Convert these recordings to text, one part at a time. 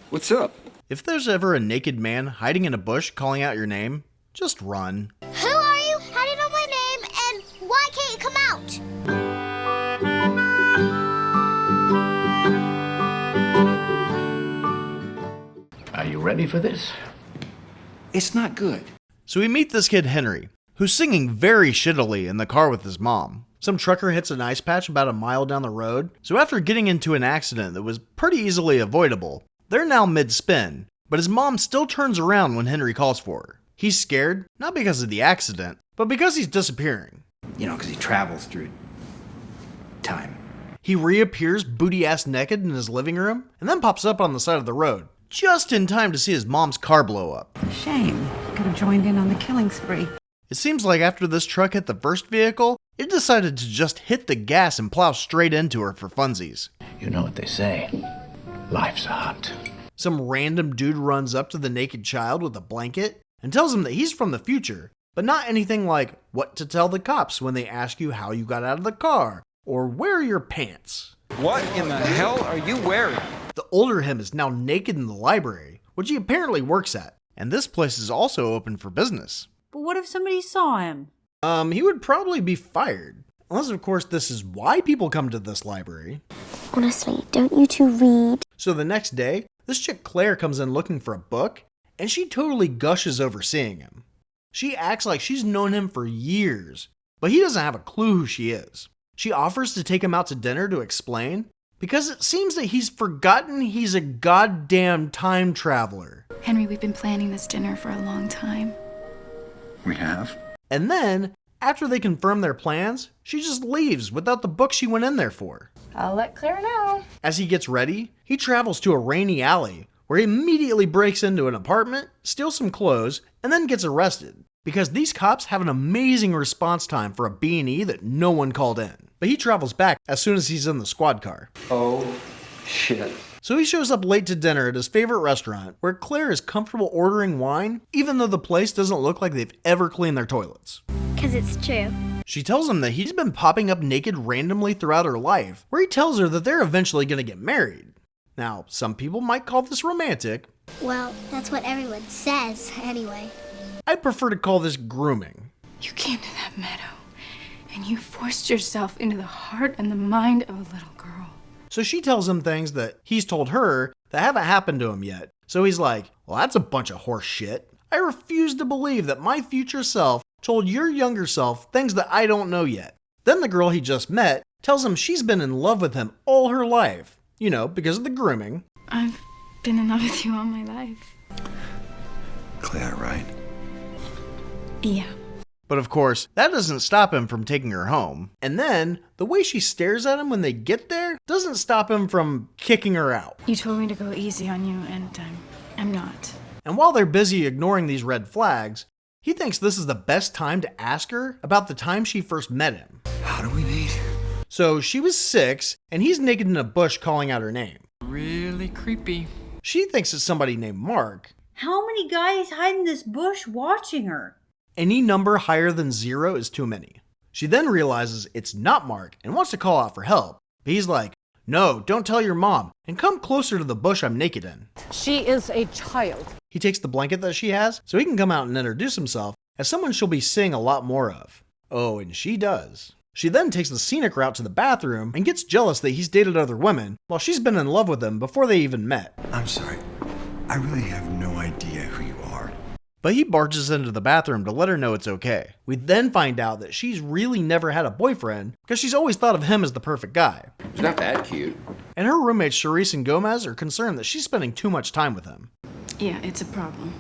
What's up? If there's ever a naked man hiding in a bush calling out your name, just run. Who are you? How do you know my name? And why can't you come out? Are you ready for this? It's not good. So we meet this kid Henry, who's singing very shittily in the car with his mom. Some trucker hits an ice patch about a mile down the road, so after getting into an accident that was pretty easily avoidable, they're now mid-spin, but his mom still turns around when Henry calls for her. He's scared, not because of the accident, but because he's disappearing. You know, because he travels through time. He reappears booty-ass naked in his living room, and then pops up on the side of the road, just in time to see his mom's car blow up. Shame. Could have joined in on the killing spree. It seems like after this truck hit the first vehicle, it decided to just hit the gas and plow straight into her for funsies. You know what they say. Life's a hunt. Some random dude runs up to the naked child with a blanket and tells him that he's from the future, but not anything like what to tell the cops when they ask you how you got out of the car, or where are your pants. What in the hell are you wearing? The older him is now naked in the library, which he apparently works at, and this place is also open for business. But what if somebody saw him? He would probably be fired. Unless, of course, this is why people come to this library. Honestly, don't you two read? So the next day, this chick Claire comes in looking for a book, and she totally gushes over seeing him. She acts like she's known him for years, but he doesn't have a clue who she is. She offers to take him out to dinner to explain, because it seems that he's forgotten he's a goddamn time traveler. Henry, we've been planning this dinner for a long time. We have? And then, after they confirm their plans, she just leaves without the book she went in there for. I'll let Claire know. As he gets ready, he travels to a rainy alley, where he immediately breaks into an apartment, steals some clothes, and then gets arrested. Because these cops have an amazing response time for a B&E that no one called in. But he travels back as soon as he's in the squad car. Oh, shit. So he shows up late to dinner at his favorite restaurant, where Claire is comfortable ordering wine, even though the place doesn't look like they've ever cleaned their toilets. 'Cause it's true. She tells him that he's been popping up naked randomly throughout her life, where he tells her that they're eventually going to get married. Now, some people might call this romantic. Well, that's what everyone says, anyway. I prefer to call this grooming. You came to that meadow, and you forced yourself into the heart and the mind of a little girl. So she tells him things that he's told her that haven't happened to him yet. So he's like, well, that's a bunch of horse shit. I refuse to believe that my future self told your younger self things that I don't know yet. Then the girl he just met tells him she's been in love with him all her life. You know, because of the grooming. I've been in love with you all my life. Claire, right? Yeah. But of course, that doesn't stop him from taking her home. And then, the way she stares at him when they get there doesn't stop him from kicking her out. You told me to go easy on you, and I'm not. And while they're busy ignoring these red flags, he thinks this is the best time to ask her about the time she first met him. How do we meet? So she was 6, and he's naked in a bush calling out her name. Really creepy. She thinks it's somebody named Mark. How many guys hide in this bush watching her? Any number higher than 0 is too many. She then realizes it's not Mark and wants to call out for help. But he's like, no, don't tell your mom, and come closer to the bush I'm naked in. She is a child. He takes the blanket that she has so he can come out and introduce himself as someone she'll be seeing a lot more of. Oh, and she does. She then takes the scenic route to the bathroom and gets jealous that he's dated other women while she's been in love with him before they even met. I'm sorry. I really have no idea who you are. But he barges into the bathroom to let her know it's okay. We then find out that she's really never had a boyfriend because she's always thought of him as the perfect guy. He's not that cute. And her roommates Charisse and Gomez are concerned that she's spending too much time with him. Yeah, it's a problem.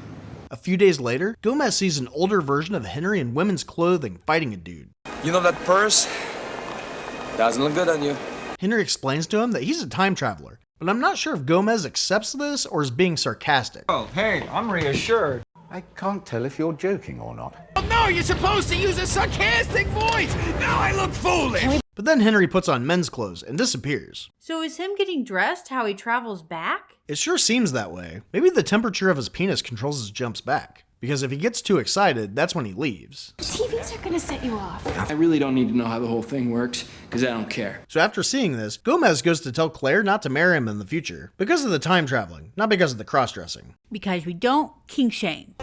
A few days later, Gomez sees an older version of Henry in women's clothing fighting a dude. You know that purse? Doesn't look good on you. Henry explains to him that he's a time traveler, but I'm not sure if Gomez accepts this or is being sarcastic. Oh, hey, I'm reassured. I can't tell if you're joking or not. Oh, no, you're supposed to use a sarcastic voice. Now I look foolish. But then Henry puts on men's clothes and disappears. So is him getting dressed how he travels back? It sure seems that way. Maybe the temperature of his penis controls his jumps back. Because if he gets too excited, that's when he leaves. TV's friends are gonna set you off. I really don't need to know how the whole thing works, because I don't care. So after seeing this, Gomez goes to tell Claire not to marry him in the future because of the time traveling, not because of the cross-dressing. Because we don't kink shame.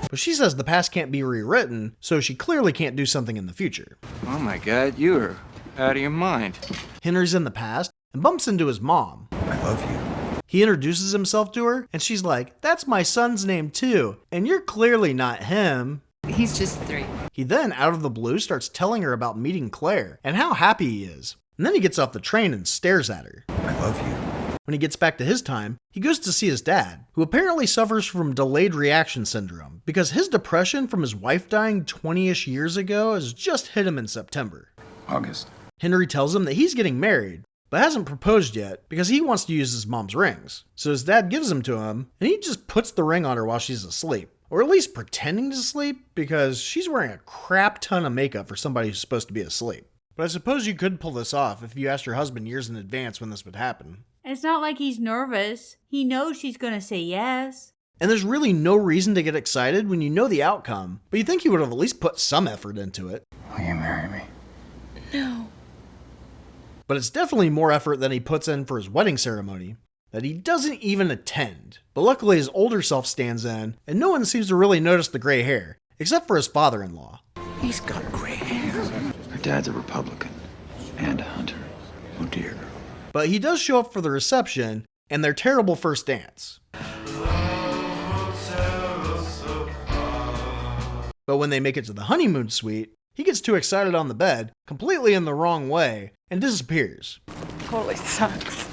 But she says the past can't be rewritten, so she clearly can't do something in the future. Oh my god, you are out of your mind. Henry's in the past and bumps into his mom. I love you. He introduces himself to her, and she's like, "That's my son's name too, and you're clearly not him." He's just 3. He then, out of the blue, starts telling her about meeting Claire and how happy he is. And then he gets off the train and stares at her. I love you. When he gets back to his time, he goes to see his dad, who apparently suffers from delayed reaction syndrome because his depression from his wife dying 20-ish years ago has just hit him in September. August. Henry tells him that he's getting married, but hasn't proposed yet because he wants to use his mom's rings. So his dad gives them to him, and he just puts the ring on her while she's asleep. Or at least pretending to sleep, because she's wearing a crap ton of makeup for somebody who's supposed to be asleep. But I suppose you could pull this off if you asked your husband years in advance when this would happen. It's not like he's nervous. He knows she's gonna say yes. And there's really no reason to get excited when you know the outcome, but you think he would have at least put some effort into it. Will you marry me? No. But it's definitely more effort than he puts in for his wedding ceremony, that he doesn't even attend. But luckily his older self stands in, and no one seems to really notice the gray hair, except for his father-in-law. He's got gray hair. Her dad's a Republican and a hunter. Oh dear. But he does show up for the reception and their terrible first dance. But when they make it to the honeymoon suite, he gets too excited on the bed, completely in the wrong way, and disappears. Totally sucks.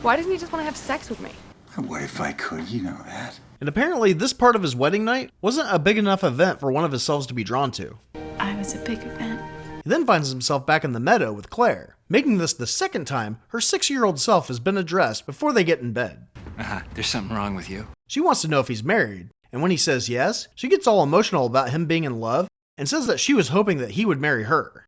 Why doesn't he just want to have sex with me? What if I could? You know that. And apparently this part of his wedding night wasn't a big enough event for one of his selves to be drawn to. I was a big event. He then finds himself back in the meadow with Claire, making this the second time her 6-year-old self has been addressed before they get in bed. There's something wrong with you. She wants to know if he's married, and when he says yes, she gets all emotional about him being in love and says that she was hoping that he would marry her.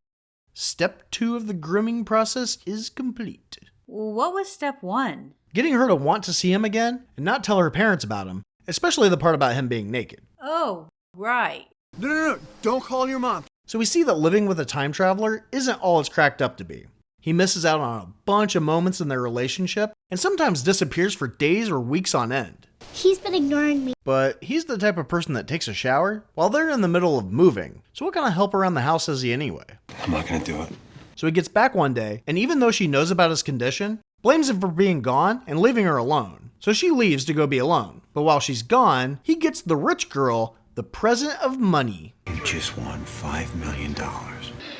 Step 2 of the grooming process is complete. What was step 1? Getting her to want to see him again and not tell her parents about him, especially the part about him being naked. Oh, right. No. Don't call your mom. So we see that living with a time traveler isn't all it's cracked up to be. He misses out on a bunch of moments in their relationship and sometimes disappears for days or weeks on end. He's been ignoring me. But he's the type of person that takes a shower while they're in the middle of moving. So what kind of help around the house is he anyway? I'm not gonna do it. So he gets back one day, and even though she knows about his condition, blames him for being gone and leaving her alone. So she leaves to go be alone. But while she's gone, he gets the rich girl the present of money. You just won $5 million.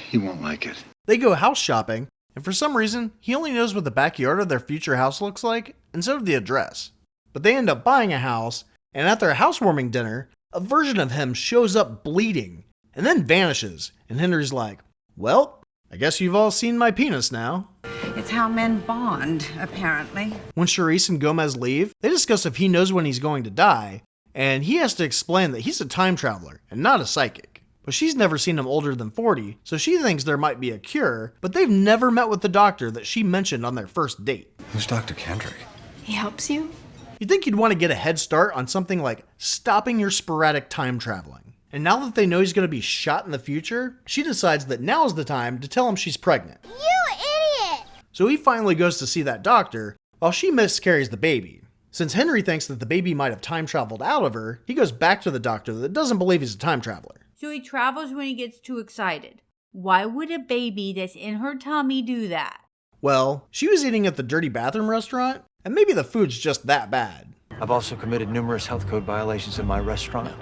He won't like it. They go house shopping, and for some reason, he only knows what the backyard of their future house looks like instead of the address. But they end up buying a house, and at their housewarming dinner, a version of him shows up bleeding, and then vanishes, and Henry's like, "Well, I guess you've all seen my penis now." It's how men bond, apparently. When Charisse and Gomez leave, they discuss if he knows when he's going to die, and he has to explain that he's a time traveler and not a psychic. But she's never seen him older than 40, so she thinks there might be a cure, but they've never met with the doctor that she mentioned on their first date. Who's Dr. Kendrick? He helps you? You'd think you'd want to get a head start on something like stopping your sporadic time traveling. And now that they know he's going to be shot in the future, she decides that now is the time to tell him she's pregnant. You idiot! So he finally goes to see that doctor, while she miscarries the baby. Since Henry thinks that the baby might have time traveled out of her, he goes back to the doctor that doesn't believe he's a time traveler. So he travels when he gets too excited. Why would a baby that's in her tummy do that? Well, she was eating at the dirty bathroom restaurant, and maybe the food's just that bad. I've also committed numerous health code violations in my restaurant.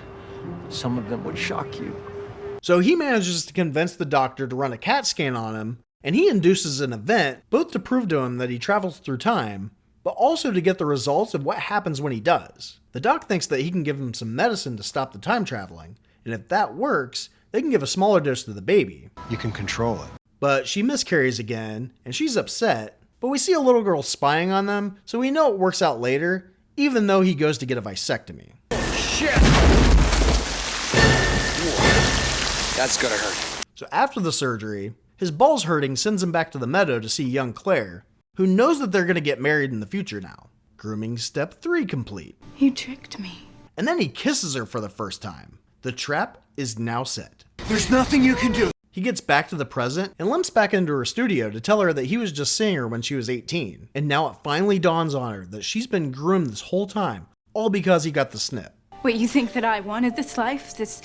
Some of them would shock you. So he manages to convince the doctor to run a CAT scan on him, and he induces an event both to prove to him that he travels through time, but also to get the results of what happens when he does. The doc thinks that he can give him some medicine to stop the time traveling, and if that works, they can give a smaller dose to the baby. You can control it. But she miscarries again, and she's upset, but we see a little girl spying on them, so we know it works out later, even though he goes to get a vasectomy. Shit! That's gonna hurt. So after the surgery, his balls hurting sends him back to the meadow to see young Claire, who knows that they're going to get married in the future now. Grooming step 3 complete. You tricked me. And then he kisses her for the first time. The trap is now set. There's nothing you can do. He gets back to the present and limps back into her studio to tell her that he was just seeing her when she was 18. And now it finally dawns on her that she's been groomed this whole time, all because he got the snip. Wait, you think that I wanted this life? This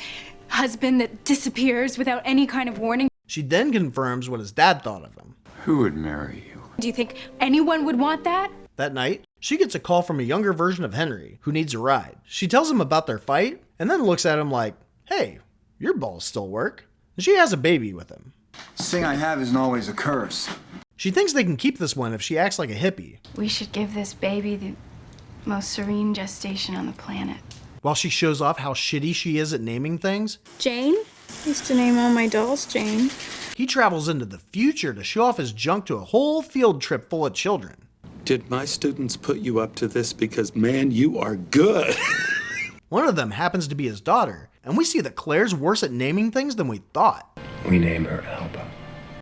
husband that disappears without any kind of warning? She then confirms what his dad thought of him. Who would marry you? Do you think anyone would want that? That night, she gets a call from a younger version of Henry who needs a ride. She tells him about their fight and then looks at him like, hey, your balls still work. And she has a baby with him. This thing I have isn't always a curse. She thinks they can keep this one if she acts like a hippie. We should give this baby the most serene gestation on the planet. While she shows off how shitty she is at naming things, Jane? I used to name all my dolls Jane. he travels into the future to show off his junk to a whole field trip full of children. Did my students put you up to this? Because, man, you are good. One of them happens to be his daughter, and we see that Claire's worse at naming things than we thought. We name her Alba.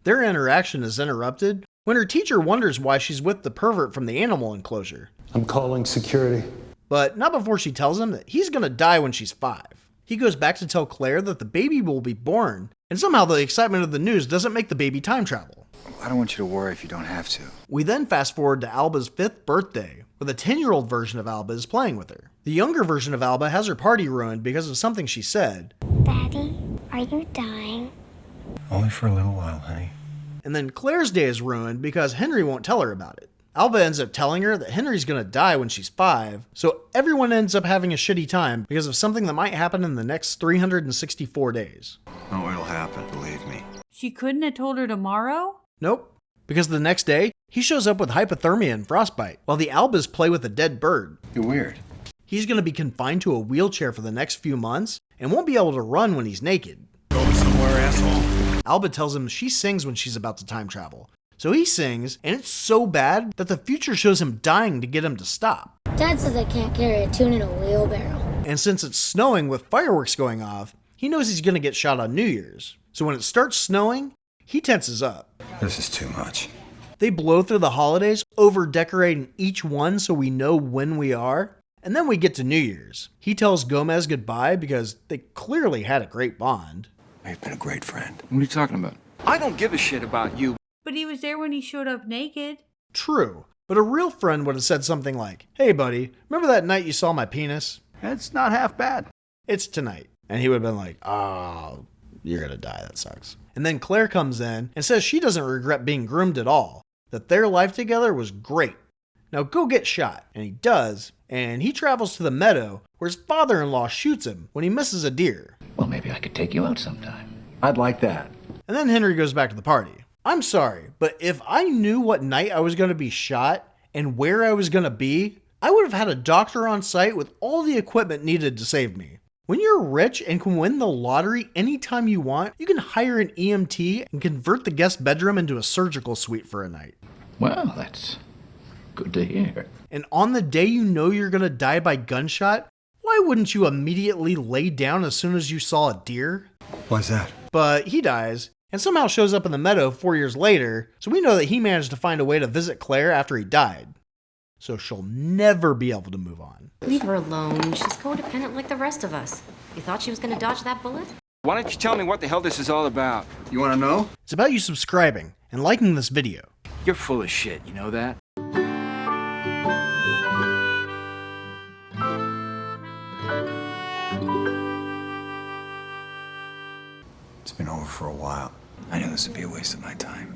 Their interaction is interrupted when her teacher wonders why she's with the pervert from the animal enclosure. I'm calling security. But not before she tells him that he's gonna die when she's 5. He goes back to tell Claire that the baby will be born, and somehow the excitement of the news doesn't make the baby time travel. I don't want you to worry if you don't have to. We then fast forward to Alba's 5th birthday, where the 10-year-old version of Alba is playing with her. The younger version of Alba has her party ruined because of something she said. Daddy, are you dying? Only for a little while, honey. And then Claire's day is ruined because Henry won't tell her about it. Alba ends up telling her that Henry's gonna die when she's 5, so everyone ends up having a shitty time because of something that might happen in the next 364 days. Oh, it'll happen, believe me. She couldn't have told her tomorrow? Nope. Because the next day, he shows up with hypothermia and frostbite, while the Albas play with a dead bird. You're weird. He's gonna be confined to a wheelchair for the next few months, and won't be able to run when he's naked. Go somewhere, asshole. Alba tells him she sings when she's about to time travel. So he sings, and it's so bad that the future shows him dying to get him to stop. Dad says I can't carry a tune in a wheelbarrow. And since it's snowing with fireworks going off, he knows he's gonna get shot on New Year's. So when it starts snowing, he tenses up. This is too much. They blow through the holidays, over-decorating each one so we know when we are. And then we get to New Year's. He tells Gomez goodbye because they clearly had a great bond. You've been a great friend. What are you talking about? I don't give a shit about you. But he was there when he showed up naked. True, but a real friend would have said something like, hey buddy, remember that night you saw my penis? It's not half bad. It's tonight. And he would have been like, oh, you're gonna die, that sucks. And then Claire comes in and says she doesn't regret being groomed at all, that their life together was great. Now go get shot. And he does, and he travels to the meadow where his father-in-law shoots him when he misses a deer. Well, maybe I could take you out sometime. I'd like that. And then Henry goes back to the party. I'm sorry, but if I knew what night I was going to be shot and where I was going to be, I would have had a doctor on site with all the equipment needed to save me. When you're rich and can win the lottery anytime you want, you can hire an EMT and convert the guest bedroom into a surgical suite for a night. Well, that's good to hear. And on the day you know you're going to die by gunshot, why wouldn't you immediately lay down as soon as you saw a deer? Why's that? But he dies, and somehow shows up in the meadow 4 years later, so we know that he managed to find a way to visit Claire after he died. So she'll never be able to move on. Leave her alone. She's codependent like the rest of us. You thought she was going to dodge that bullet? Why don't you tell me what the hell this is all about? You want to know? It's about you subscribing and liking this video. You're full of shit, you know that? It's been over for a while. I knew this would be a waste of my time.